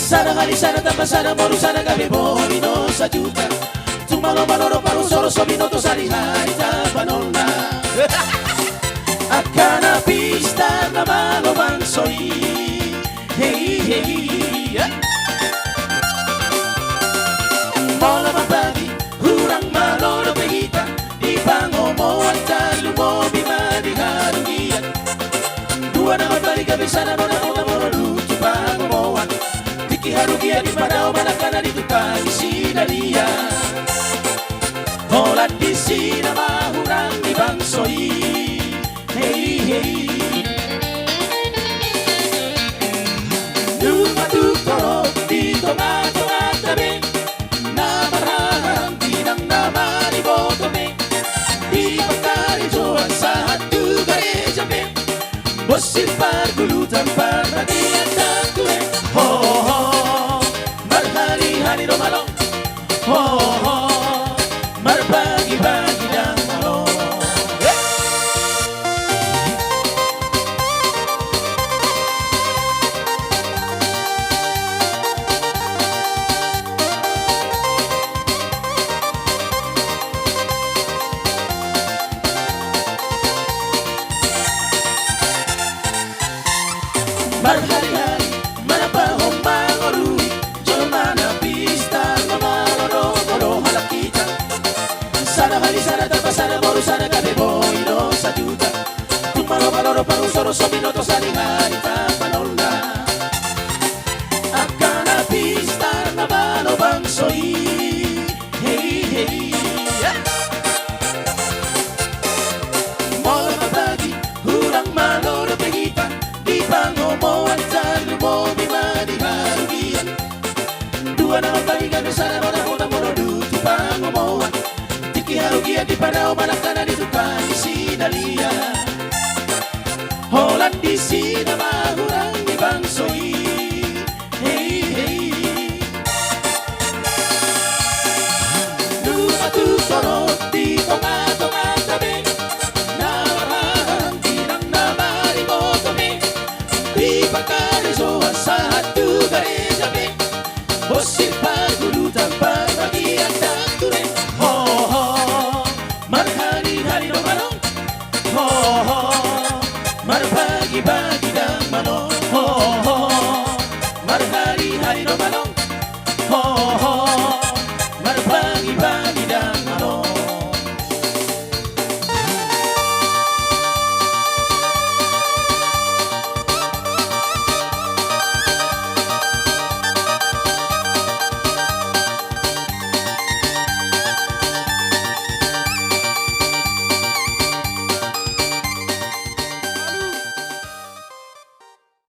Sana kali sana tamba sana moru sana gabe bomi no sajuta. Tumalo maloro paru soro sobino to sari hari tabanona. Akana pista na malo bansoi. Hey hey. Mola mabagi hurang maloro behita. Ipangomo antalu mo bimadi harugian. Dua nama balik gabe sana mona mona moro lucu pangomoan. Harugia di padao manakana di tukang sinalia. Holat di sina mahurang di bangsoi. Hey hey. Numa tukoro di tomato atabe. Namarahang tinang nama di botome. Di pagkari joan sa hatu gareja be. Bosir pargulutan parmadian takue. Ho ho. Hari romalo, ho ho, marbagi-bagi dan malo. Marhari-hari, mana pahong mangorui. Sana tapa sana moru sana gabe boy no sajuta. Tumalo maloro paru soro sobino to sari hari tapanona. Akana pista na malo bangsoi. Hey hey. Mola mabagi hurang maloro pehita. Di pangomo antalu mo bimadi harugian. Dua nama bagi gabe sana mona mona moro dutu pangomoan. Harugia di padao manakana di tukang sinalia. Holat di sina mahurang di bangsoi. Hey hey. Numa tukoro di tonga-tonga tabe. Namarahang tinang nama di botome. Di pagkari joan sa hatu gareja be. Bosir pagulutan parbagian takure. Ho ho. Marhari-hari no malong, ho ho, marbagi-bagi dan malong.